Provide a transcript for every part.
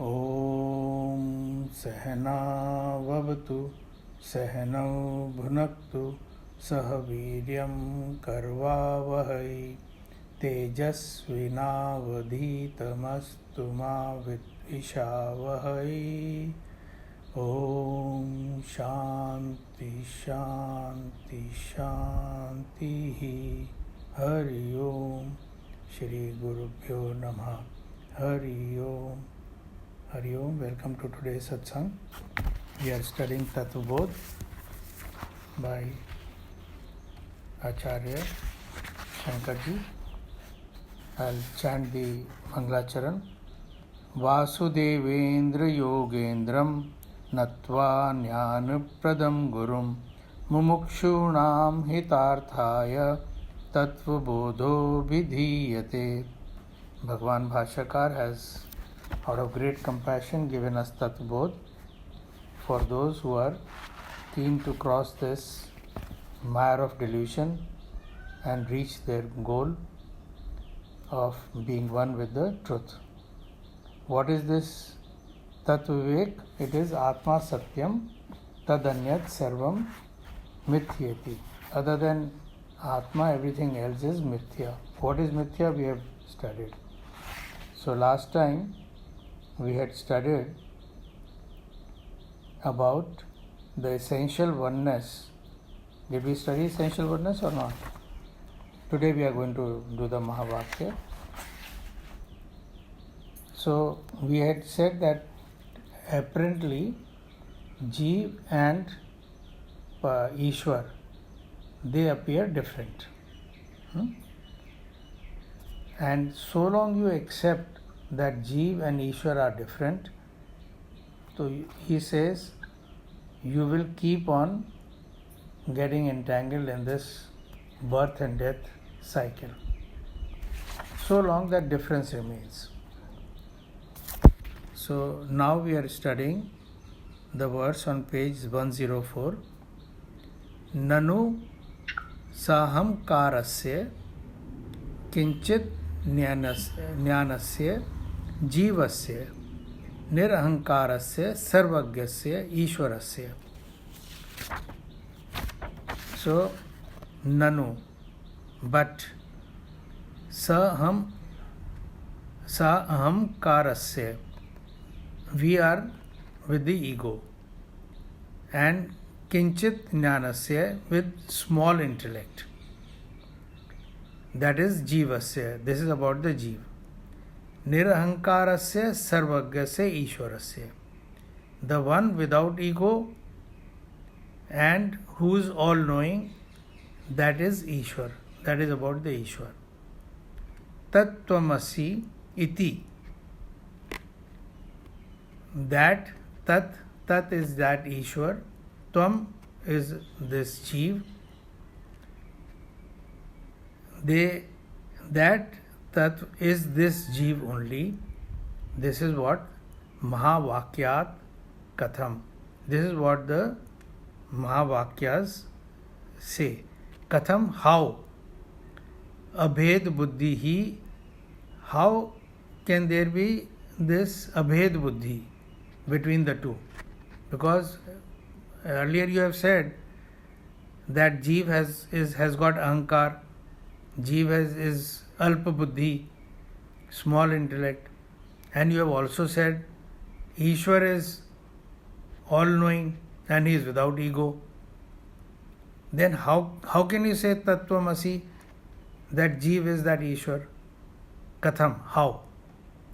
ॐ सहनाववतु सहनौ भुनक्तु सह वीर्यं कर्वावहै तेजस्विनावधीतमस्तु मा विद्विषावहै। ॐ शान्ति शान्ति शान्तिः। हरि ओम। श्री गुरुभ्यो नमः। हरि ओम। Hari Om. Welcome to today's Satsang. We are studying Tattvabodha by Acharya Shankarji. I'll chant the Mangalacharan. Vasudevendra Yogendram Natva Jnanapradam Gurum Mumukshunam Hitarthaya Tattvabodho Vidhiyate. Bhagwan Bhashyakar has, out of great compassion, given us Tattvabodha for those who are keen to cross this mire of delusion and reach their goal of being one with the truth. What is this Tattvavivek? It is Atma Satyam Tadanyat Sarvam Mithyeti. Other than Atma, everything else is Mithya. What is Mithya? We have studied. So last time we had studied about the essential oneness. Did we study essential oneness or not? Today we are going to do the Mahavakya. So we had said that apparently Jeev and Ishwar, they appear different. And so long you accept that Jeev and Ishwar are different, so he says you will keep on getting entangled in this birth and death cycle, so long that difference remains. So now we are studying the verse on page 104. Nanu saham karasya kinchit jnanasya जीवस्य निरहंकारस्य सर्वज्ञस्य ईश्वरस्य. So nanu, but sa aham karasya, we are with the ego, and kinchit jnanasya, with small intellect, that is jivasya. This is about the Jeev. Nirahankarasya sarvagyasya ishwarasya, the one without ego and who is all knowing, that is Ishwar. That is about the Ishwar. Tat Tvam Asi iti, that tat is that Ishwar, Tvam is this Jeev, that Tat is this Jeev only. This is what Mahavakyat Katham. This is what the Mahavakyas say. Katham, how? Abhed buddhi hi. How can there be this abhed buddhi between the two? Because earlier you have said that Jeev has got ahankar, Jeev is alpa buddhi, small intellect, and you have also said Ishwar is all knowing and he is without ego. Then how can you say Tat Tvam Asi, that Jeev is that Ishwar? Katham, how?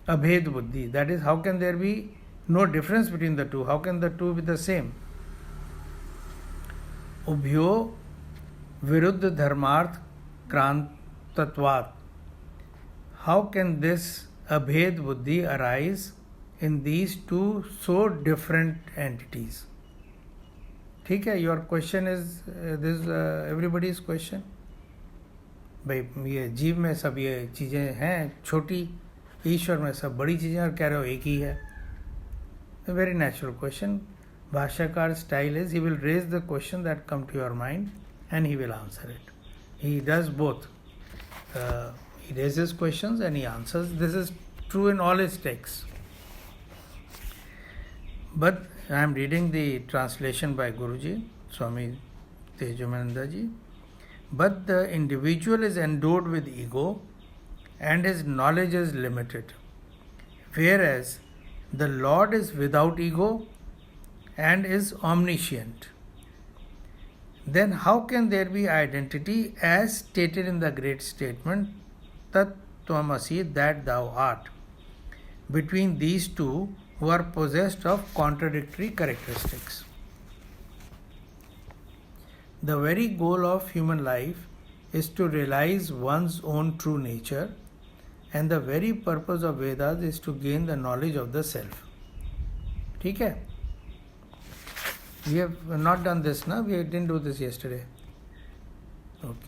Abhed buddhi, that is, how can there be no difference between the two? How can the two be the same? Ubhyo viruddha dharmarth krantatvat. How can this abhed buddhi arise in these two so different entities? ठीक है, your question is this everybody's question. भाई ये जीव में सब ये चीज़ें हैं छोटी, ईश्वर में सब बड़ी चीज़ें, और कह रहे हो एक ही है. A very natural question. Bhashyakar style is he will raise the question that come to your mind and he will answer it. He does both. He raises questions and he answers. This is true in all his texts. But I am reading the translation by Guruji, Swami Tejomayananda ji. But the individual is endowed with ego and his knowledge is limited, whereas the Lord is without ego and is omniscient. Then how can there be identity as stated in the great statement, Tat Tvam Asi, that thou art, between these two who are possessed of contradictory characteristics? The very goal of human life is to realize one's own true nature, and the very purpose of Vedas is to gain the knowledge of the self. ठीक है? We have not done this now, we didn't do this yesterday. Okay.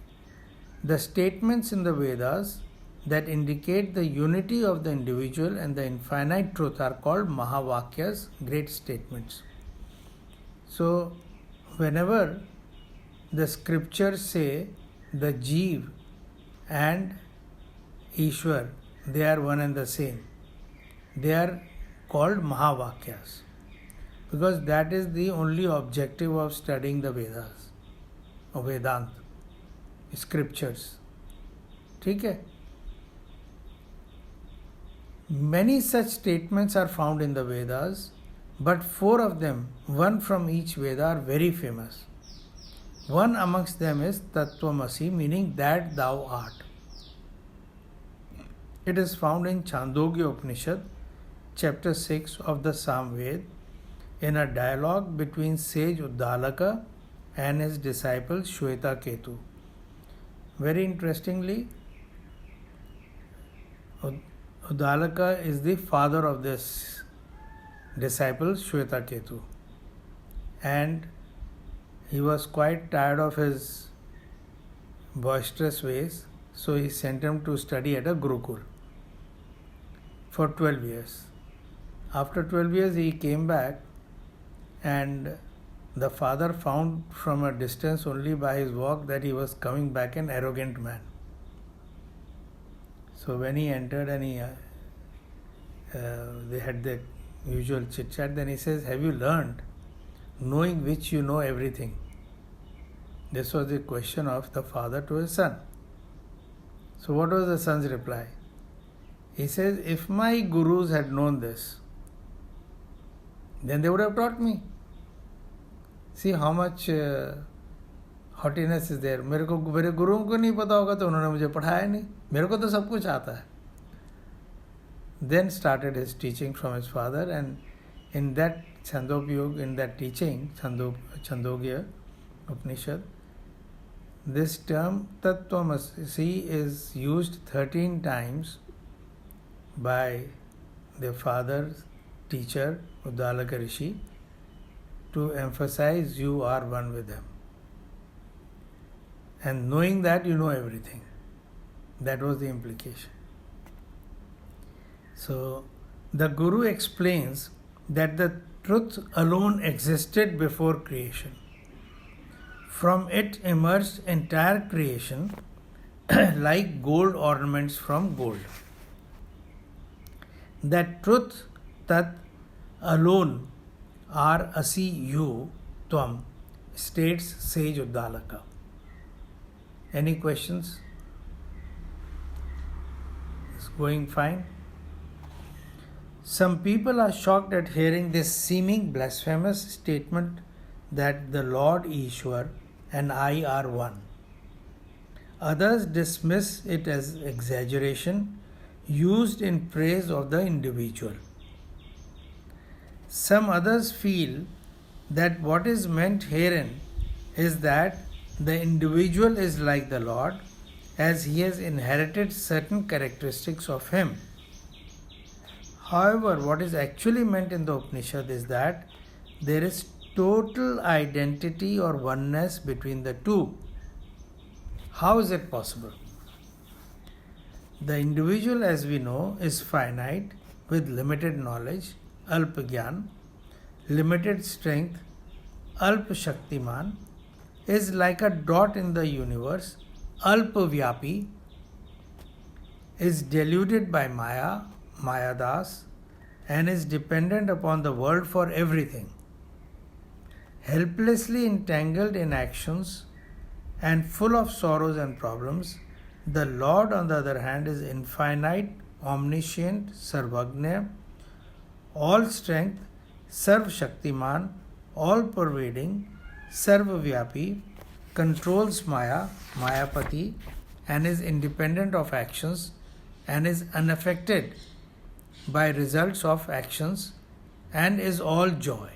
The statements in the Vedas that indicate the unity of the individual and the infinite truth are called Mahavakyas, great statements. So, whenever the scriptures say the Jeev and Ishwar, they are one and the same. They are called Mahavakyas, because that is the only objective of studying the Vedas or Vedanta, scriptures. ठीक है? Many such statements are found in the Vedas, but 4 of them, one from each Veda, are very famous. One amongst them is Tat Tvam Asi, meaning that thou art. It is found in Chandogya Upanishad, chapter 6 of the Samved, in a dialogue between sage Uddalaka and his disciple Shweta Ketu. Very interestingly, Uddalaka is the father of this disciple Shweta Ketu, and he was quite tired of his boisterous ways, so he sent him to study at a Gurukul for 12 years. After 12 years he came back, and the father found from a distance only by his walk that he was coming back an arrogant man. So when he entered and they had the usual chit chat, then he says, "Have you learned? Knowing which you know everything." This was the question of the father to his son. So what was the son's reply? He says, "If my gurus had known this, then they would have taught me." See how much haughtiness is there. मेरे गुरुओं को नहीं पता होगा तो उन्होंने मुझे पढ़ाया नहीं, मेरे को तो सब कुछ आता है. Then started his teaching from his father, and in that Chandogya, in that teaching, Chandogya Upanishad, this term Tat Tvam Asi is used 13 times by the father's teacher, Uddalaka Rishi, to emphasize you are one with him. And knowing that, you know everything. That was the implication. So, the Guru explains that the truth alone existed before creation. From it emerged entire creation like gold ornaments from gold. That truth, Tat, alone, are Asi, you, Tvam, states sage Uddalaka. Any questions? It's going fine? Some people are shocked at hearing this seeming blasphemous statement that the Lord Ishwar and I are one. Others dismiss it as exaggeration used in praise of the individual. Some others feel that what is meant herein is that the individual is like the Lord, as he has inherited certain characteristics of him. However, what is actually meant in the Upanishad is that there is total identity or oneness between the two. How is it possible? The individual, as we know, is finite with limited knowledge, alpa gyan, limited strength, alpa shaktiman, is like a dot in the universe, alpa vyapi, is deluded by Maya, Mayadas, and is dependent upon the world for everything. Helplessly entangled in actions and full of sorrows and problems, the Lord, on the other hand, is infinite, omniscient, sarvagnya, all strength, sarv shaktiman, all pervading, sarvavyapi, controls Maya, Mayapati, and is independent of actions and is unaffected by results of actions and is all joy.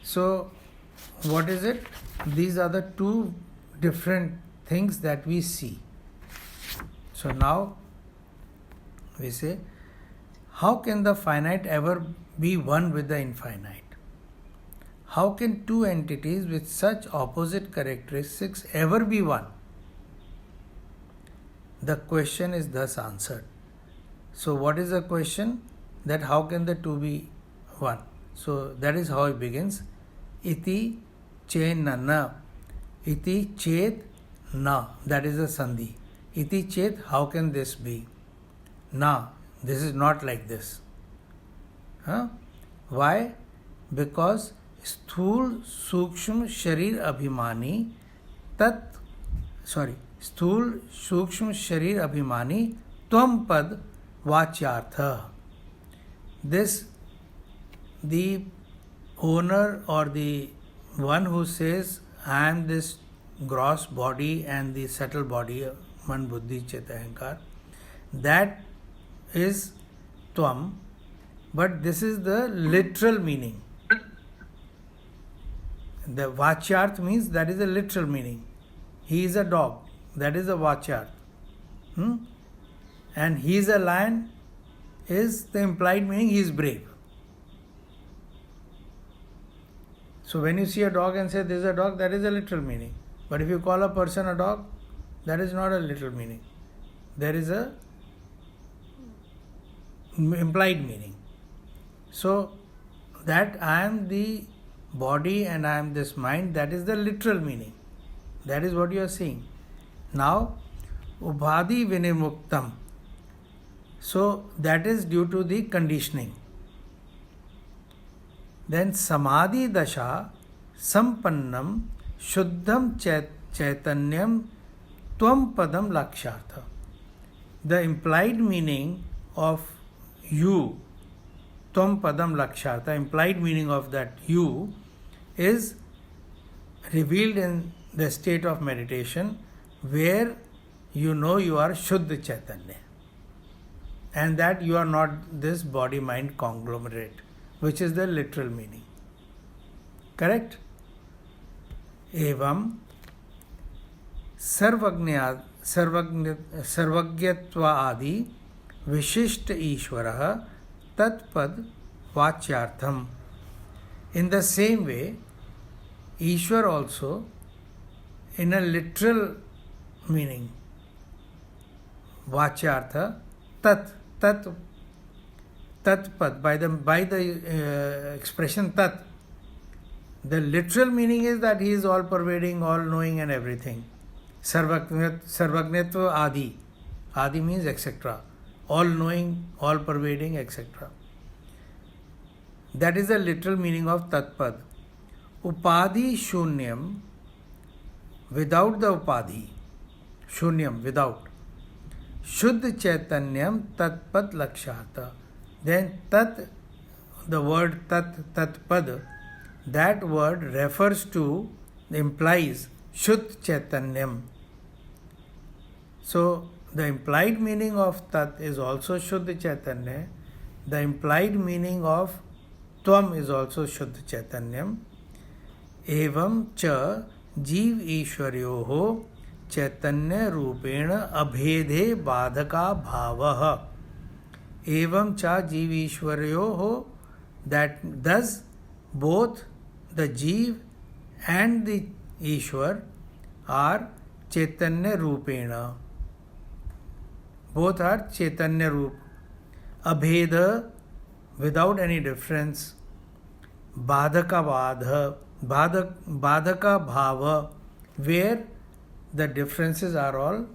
So, what is it? These are the two different things that we see. So now we say, how can the finite ever be one with the infinite? How can two entities with such opposite characteristics ever be one? The question is thus answered. So what is the question? That how can the two be one? So that is how it begins. Iti chenana. Iti chet na. That is a sandhi. Iti chet, how can this be? Na. This is not like this. Why? Because sthul sukshma sharir abhimani sthul sukshma sharir abhimani tvam pad vachyartha. This, the owner or the one who says, I am this gross body and the subtle body, man, buddhi, chit, ahankar, that is tvam, but this is the literal meaning. The vachyarth means that is the literal meaning. He is a dog, that is a vachyarth. And he is a lion is the implied meaning, he is brave. So when you see a dog and say this is a dog, that is a literal meaning. But if you call a person a dog, that is not a literal meaning. There is a implied meaning. So that I am the body and I am this mind, that is the literal meaning. That is what you are seeing. Now, ubhadi vinimuktam. So that is due to the conditioning. Then samadhi dasha sampannam shuddham chaitanyam tvam padam lakshartha. The implied meaning of you, tvam padam lakshartha, implied meaning of that you is revealed in the state of meditation where you know you are Shuddha Chaitanya and that you are not this body-mind conglomerate, which is the literal meaning. Correct? Evam sarvagyatva adi vishishta Ishwara tatpad vachyartham. In the same way, Ishwar also, in a literal meaning, vachyartha, tatpad, by the expression tat, the literal meaning is that he is all pervading, all knowing and everything. Sarvagnatva adi. Adi means etc. All knowing, all pervading, etc. That is the literal meaning of tatpad. Upadhi shunyam, without the upadhi. Shunyam, without. Shuddha chaitanyam tatpad lakshata. Then tat, the word tatpad, that word refers to, implies Shuddha chaitanyam. So the implied meaning of tat is also Shuddha chaitanya. The implied meaning of tvam is also Shuddha chaitanyam. Evam cha Jeev Ishwaryoho chaitanya rupena abhedhe badhaka bhavaha. Evam cha Jeev Ishwaryoho, that thus both the Jeev and the Ishwar are chaitanya rupena. Both are chaitanya roop. Abheda, without any difference. Badhaka bhava, where the differences are all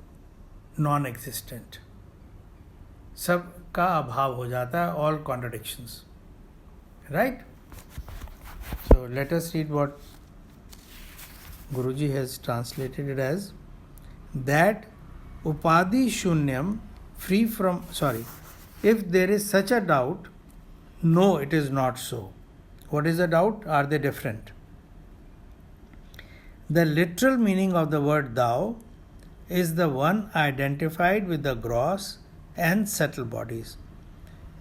non-existent. सब का अभाव हो जाता है, all contradictions. Right? So let us read what Guruji has translated it as, that Upadi Shunyam, free from, if there is such a doubt, no, it is not so. What is the doubt? Are they different? The literal meaning of the word thou is the one identified with the gross and subtle bodies.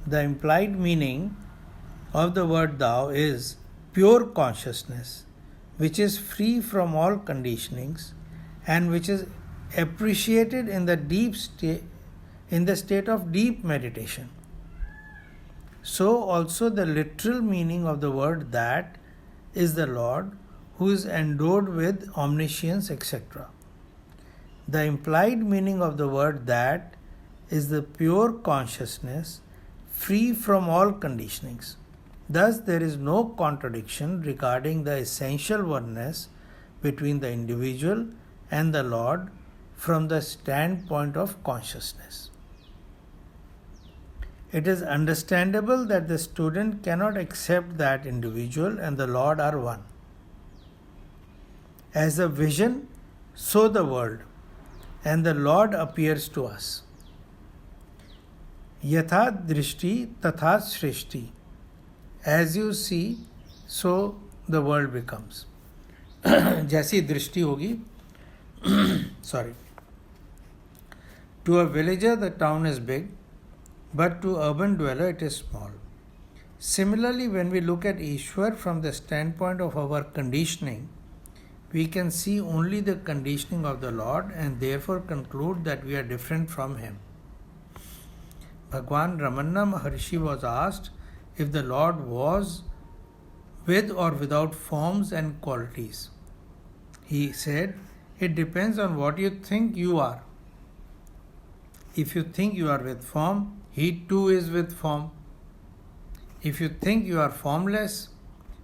The implied meaning of the word thou is pure consciousness, which is free from all conditionings and which is appreciated in the state of deep meditation. So also the literal meaning of the word that is the Lord who is endowed with omniscience, etc. The implied meaning of the word that is the pure consciousness free from all conditionings. Thus there is no contradiction regarding the essential oneness between the individual and the Lord from the standpoint of consciousness. It is understandable that the student cannot accept that individual and the Lord are one. As a vision, so the world, and the Lord appears to us. Yatha drishti tatha srishti. As you see, so the world becomes. जैसी दृष्टि होगी, To a villager, the town is big, but to urban dweller, it is small. Similarly, when we look at Ishwar from the standpoint of our conditioning, we can see only the conditioning of the Lord and therefore conclude that we are different from Him. Bhagwan Ramana Maharshi was asked if the Lord was with or without forms and qualities. He said, it depends on what you think you are. If you think you are with form, He too is with form. If you think you are formless,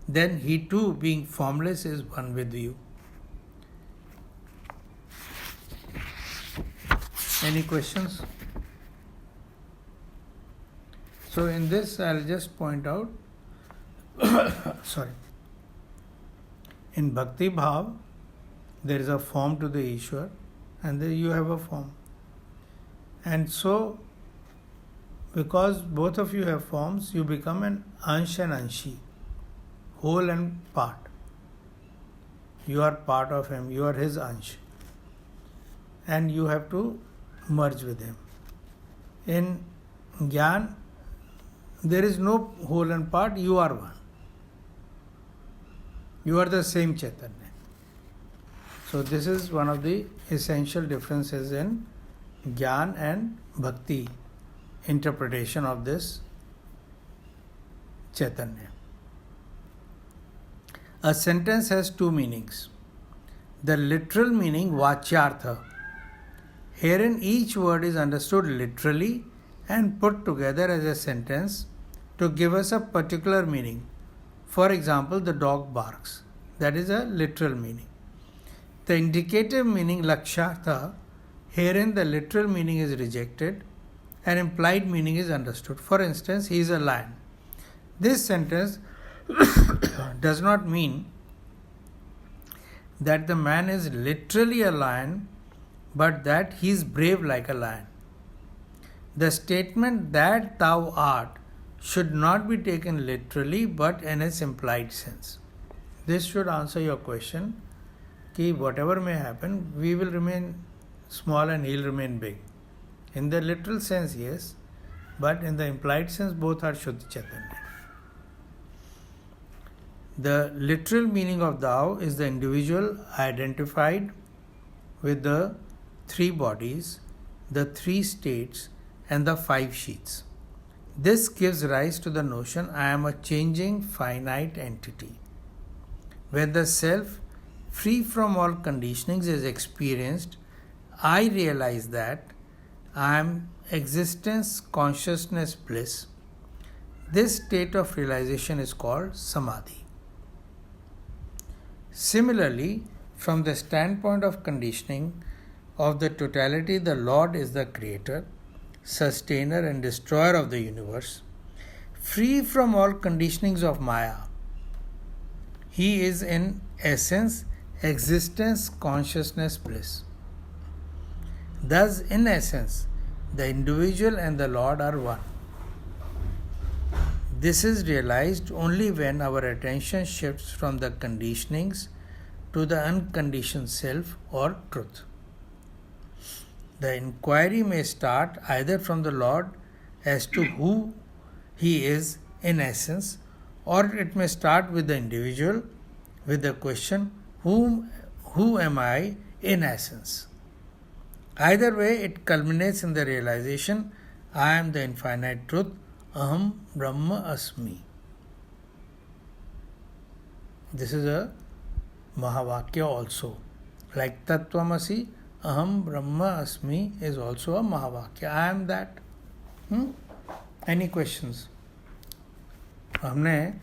then He too, being formless, is one with you. Any questions? So in this I'll just point out, in Bhakti Bhav, there is a form to the Ishwar and then you have a form. And so, because both of you have forms, you become an Ansh and Anshi, whole and part. You are part of Him, you are His Ansh. And you have to merge with Him. In Gyan, there is no whole and part, you are one. You are the same Chaitanya. So this is one of the essential differences in Gyan and Bhakti interpretation of this Chaitanya. A sentence has two meanings. The literal meaning, Vachyartha. Herein each word is understood literally and put together as a sentence to give us a particular meaning. For example, the dog barks. That is a literal meaning. The indicative meaning, Lakshartha, herein the literal meaning is rejected and implied meaning is understood. For instance, he is a lion. This sentence does not mean that the man is literally a lion, but that he is brave like a lion. The statement that thou art should not be taken literally but in its implied sense. This should answer your question, कि whatever may happen, we will remain small and he will remain big. In the literal sense, yes, but in the implied sense, both are Shuddha Chaitanya. The literal meaning of thou is the individual identified with the three bodies, the three states, and the five sheaths. This gives rise to the notion I am a changing finite entity. When the self, free from all conditionings, is experienced, I realize that I am existence, consciousness, bliss. This state of realization is called Samadhi. Similarly, from the standpoint of conditioning of the totality, the Lord is the creator, sustainer and destroyer of the universe, free from all conditionings of Maya. He is in essence existence, consciousness, bliss. Thus, in essence, the individual and the Lord are one. This is realized only when our attention shifts from the conditionings to the unconditioned self or truth. The inquiry may start either from the Lord as to who He is in essence, or it may start with the individual with the question, who am I in essence? Either way, it culminates in the realization, I am the infinite truth, Aham Brahma Asmi. This is a Mahavakya also. Like Tat Tvam Asi, Aham Brahma Asmi is also a Mahavakya. I am that. Any questions? हमने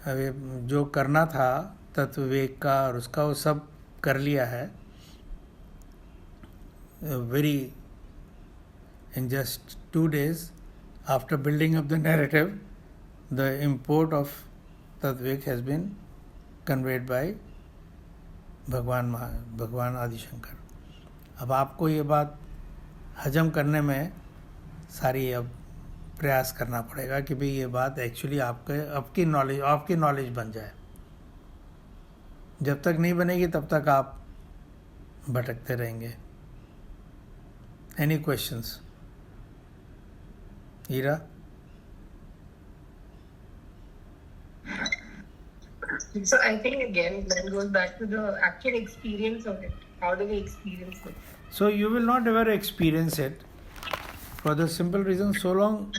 अभी जो करना था तत्व विवेक का और उसका वो सब कर लिया है. Very in just 2 days after building up the narrative, the import of Tattvik has been conveyed by भगवान आदि शंकर. अब आपको ये बात हजम करने में सारी अब प्रयास करना पड़ेगा कि भाई ये बात एक्चुअली आपकी नॉलेज बन जाए. जब तक नहीं बनेगी तब तक आप भटकते रहेंगे. Any questions? ईरा? So I think again that goes back to the actual experience of it. How do we experience it? So you will not ever experience it for the simple reason, so long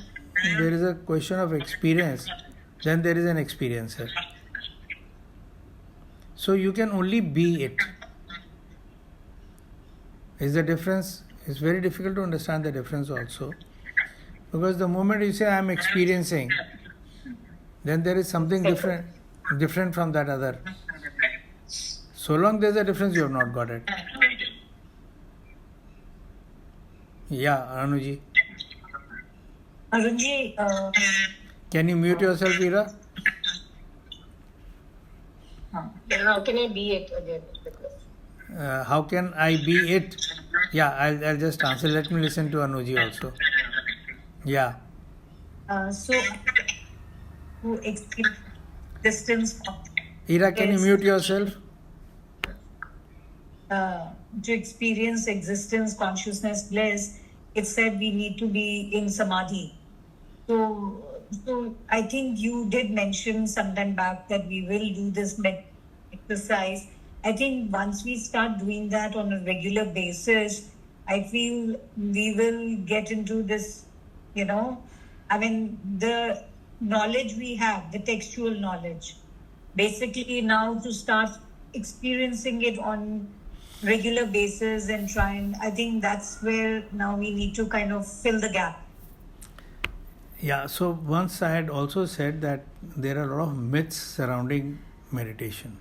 there is a question of experience, then there is an experiencer. So you can only be it. Is the difference? It's very difficult to understand the difference also. Because the moment you say I am experiencing, then there is something different from that other. So long there is a difference, you have not got it. Yeah, Anuji. Arunji, Can you mute yourself, Veera? how can I be it again? How can I be it? Yeah, I'll just answer. Let me listen to Anuji also. Yeah. So, who experience distance? Ira, can you mute yourself? To experience existence, consciousness, bliss, it said we need to be in samadhi. So I think you did mention sometime back that we will do this exercise. I think once we start doing that on a regular basis, I feel we will get into this, the knowledge we have, the textual knowledge. Basically now to start experiencing it on regular basis and try and, I think that's where now we need to kind of fill the gap. Yeah, so once I had also said that there are a lot of myths surrounding meditation.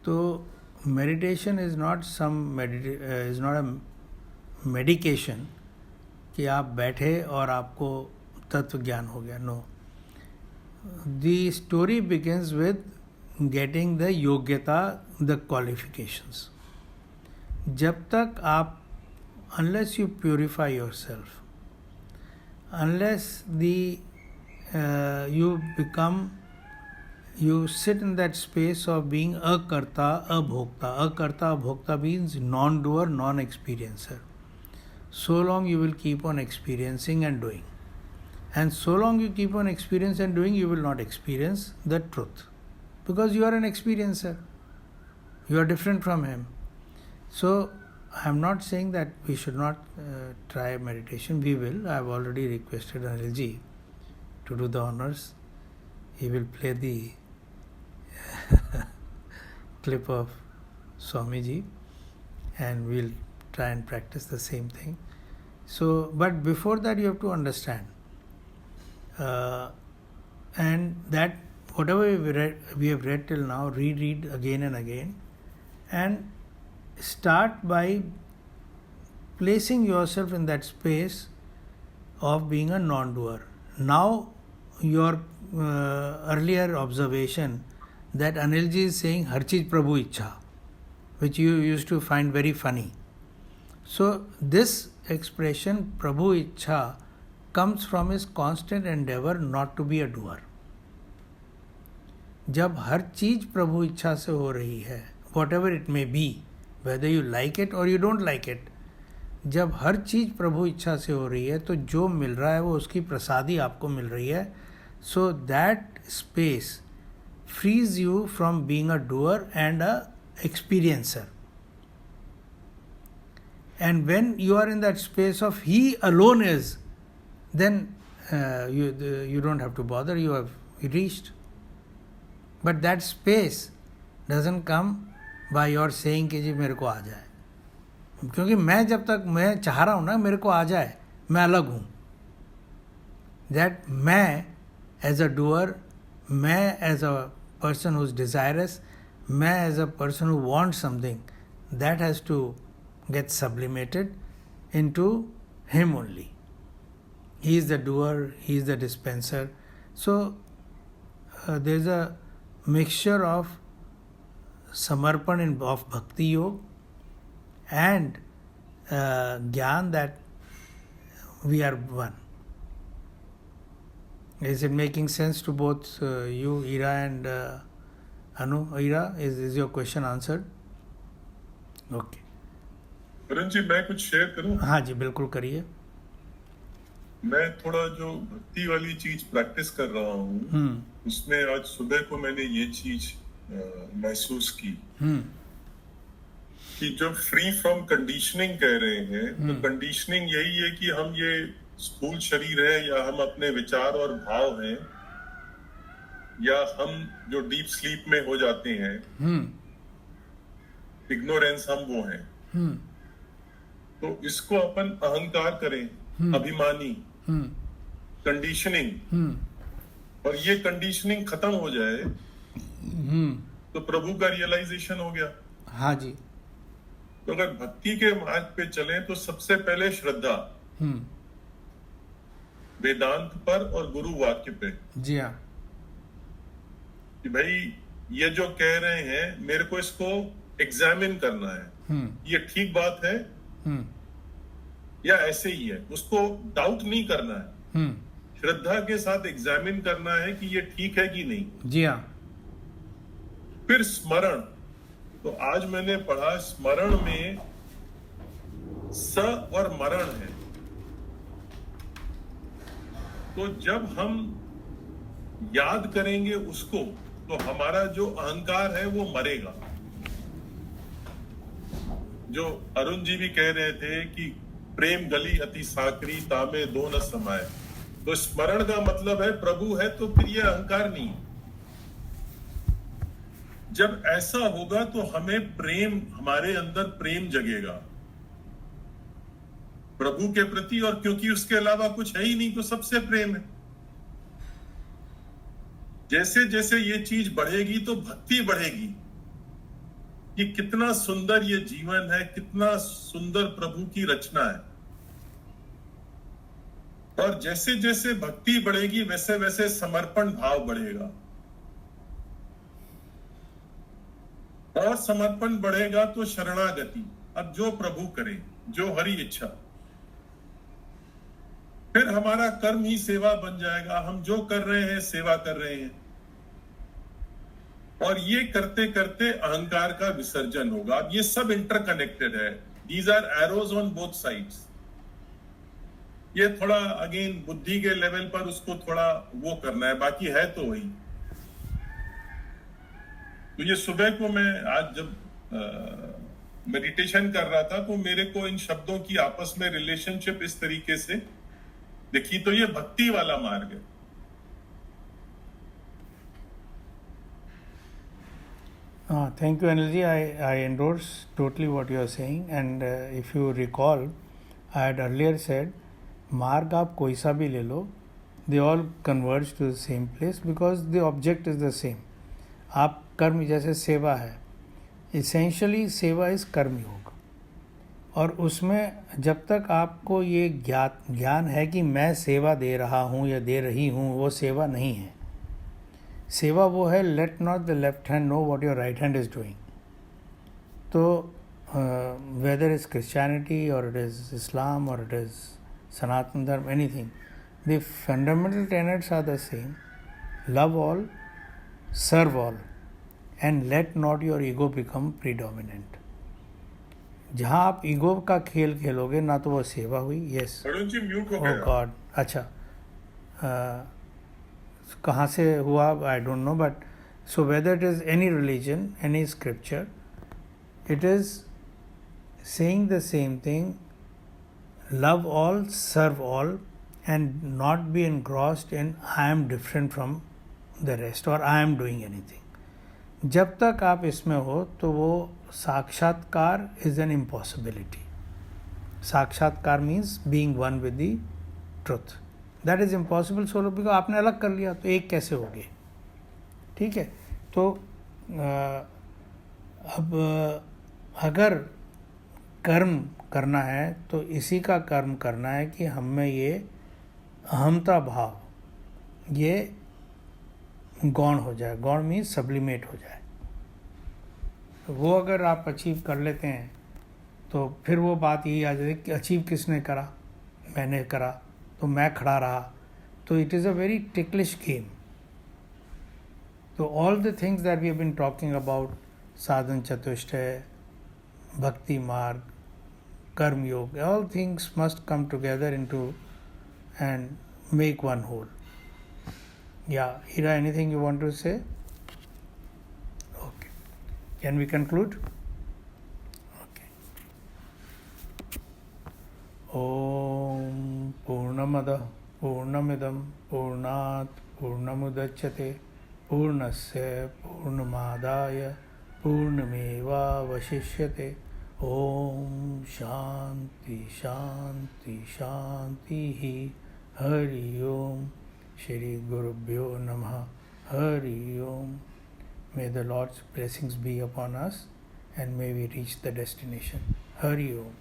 So meditation is not is not a medication कि आप बैठे और आपको तत्व ज्ञान हो गया. No. The story begins with getting the योग्यता, the qualifications. जब तक आप, unless you purify yourself, unless you sit in that space of being akarta, abhokta. Akarta, abhokta means non-doer, non-experiencer. So long you will keep on experiencing and doing. And so long you keep on experiencing and doing, you will not experience the truth. Because you are an experiencer. You are different from him. So, I am not saying that we should not try meditation. We will. I have already requested Anilji to do the honors. He will play the clip of Swamiji and we'll try and practice the same thing. So, but before that you have to understand and that whatever we have read till now, reread again and again and start by placing yourself in that space of being a non-doer. Now, your earlier observation that Anilji is saying Har Cheez Prabhu Ichha, which you used to find very funny. So, this expression Prabhu Ichha comes from his constant endeavor not to be a doer. जब हर चीज प्रभु इच्छा से हो रही है, whatever it may be, whether you like it or you don't like it, जब हर चीज प्रभु इच्छा से हो रही है तो जो मिल रहा है वो उसकी प्रसादी आपको मिल रही है. So that space frees you from being a doer and a experiencer. And when you are in that space of He alone is, then you don't have to bother, you have reached. But that space doesn't come by your saying कि जी मेरे को आ जाए. क्योंकि मैं जब तक मैं चाह रहा हूँ ना मेरे को आ जाए, मैं अलग हूँ. That मैं as a doer, मैं as a person who is desirous, मैं as a person who wants something, that has to get sublimated into Him only. He is the doer, He is the dispenser. So there is a mixture of samarpan of bhakti yoga and gyan that we are one. Is it making sense to both you, Ira, and Anu? Ira, is your question answered? Okay. Varun ji मैं कुछ share करूं? हाँ जी बिल्कुल करिए. मैं थोड़ा जो भक्ति वाली चीज प्रैक्टिस कर रहा हूँ, उसमें आज सुबह को मैंने ये चीज महसूस की कि जब फ्री फ्रॉम कंडीशनिंग कह रहे हैं, तो कंडीशनिंग यही है कि हम ये स्थूल शरीर है या हम अपने विचार और भाव हैं या हम जो डीप स्लीप में हो जाते हैं, इग्नोरेंस हम वो हैं. तो इसको अपन अहंकार करें, अभिमानी, कंडीशनिंग, और ये कंडीशनिंग खत्म हो जाए तो प्रभु का रियलाइजेशन हो गया. हाँ जी. तो अगर भक्ति के मार्ग पे चलें तो सबसे पहले श्रद्धा वेदांत पर और गुरु वाक्य पे. जी हाँ. कि भाई ये जो कह रहे हैं मेरे को इसको एग्जामिन करना है, ये ठीक बात है या ऐसे ही है, उसको डाउट नहीं करना है, श्रद्धा के साथ एग्जामिन करना है कि ये ठीक है कि नहीं. जी हाँ. फिर स्मरण. तो आज मैंने पढ़ा स्मरण में स और मरण है. तो जब हम याद करेंगे उसको तो हमारा जो अहंकार है वो मरेगा. जो अरुण जी भी कह रहे थे कि प्रेम गली अति साकरी तामे दो न समाये. तो स्मरण का मतलब है प्रभु है तो फिर ये अहंकार नहीं. जब ऐसा होगा तो हमें प्रेम, हमारे अंदर प्रेम जगेगा प्रभु के प्रति, और क्योंकि उसके अलावा कुछ है ही नहीं तो सबसे प्रेम है. जैसे जैसे ये चीज बढ़ेगी तो भक्ति बढ़ेगी कि कितना सुंदर ये जीवन है, कितना सुंदर प्रभु की रचना है. और जैसे जैसे भक्ति बढ़ेगी वैसे वैसे समर्पण भाव बढ़ेगा, और समर्पण बढ़ेगा तो शरणागति. अब जो प्रभु करे, जो हरि इच्छा, फिर हमारा कर्म ही सेवा बन जाएगा. हम जो कर रहे हैं सेवा कर रहे हैं, और ये करते करते अहंकार का विसर्जन होगा. अब ये सब इंटरकनेक्टेड है. These are arrows on both sides. ये थोड़ा अगेन बुद्धि के लेवल पर उसको थोड़ा वो करना है, बाकी है तो वही. तो ये सुबह को मैं आज जब मेडिटेशन कर रहा था तो मेरे को इन शब्दों की आपस में रिलेशनशिप इस तरीके से देखी, तो ये भक्ति वाला मार्ग है. Thank you, Anilji. I endorse totally what you are saying. And if you recall, I had earlier said, मार्ग आप कोई सा भी ले लो, they all converge to the same place because the object is the same. आप कर्म, जैसे सेवा है, essentially सेवा is कर्म योग. और उसमें जब तक आपको ये ज्ञान है कि मैं सेवा दे रहा हूँ या दे रही हूँ, वो सेवा नहीं है। सेवा वो है let not the left hand know what your right hand is doing. तो whether is Christianity or it is Islam or it is Sanatan Dharma, anything, the fundamental tenets are the same. Love all, serve all, and let not your ego become predominant. जहाँ आप ego का खेल खेलोगे ना तो वो सेवा हुई। यस, ओह गॉड, अच्छा, कहाँ से हुआ I don't know, but so whether it is any religion, any scripture, it is saying the same thing: love all, serve all, and not be engrossed in I am different from the rest or I am doing anything. जब तक आप इसमें हो तो वो साक्षात्कार is an impossibility. साक्षात्कार means being one with the truth. That is impossible solo because आपने अलग कर लिया तो एक कैसे हो गए? ठीक है, तो अब अगर कर्म करना है तो इसी का कर्म करना है कि हम में ये अहमता भाव ये गौण हो जाए। गौण मीन्स सब्लिमेट हो जाए। तो वो अगर आप अचीव कर लेते हैं तो फिर वो बात यही आ जाती है कि अचीव किसने करा, मैंने करा, तो मैं खड़ा रहा, तो it is a very ticklish game. तो all the things that we have been talking about, sadhan chatushtaya, Bhakti Marg, Karma Yoga, all things must come together into and make one whole. Yeah, Hira, anything you want to say? Okay. Can we conclude? Okay. Om Purnamada Purnamidam Purnat Purnamudachyate Purnasya Purnamadaya पूर्णमेवा वशिष्यते। Om Shanti शांति शांति ही। हरि ओम। श्री गुरुभ्यो नमः। हरि ओम। May the Lord's blessings be upon us and may we reach the destination. Hari Om.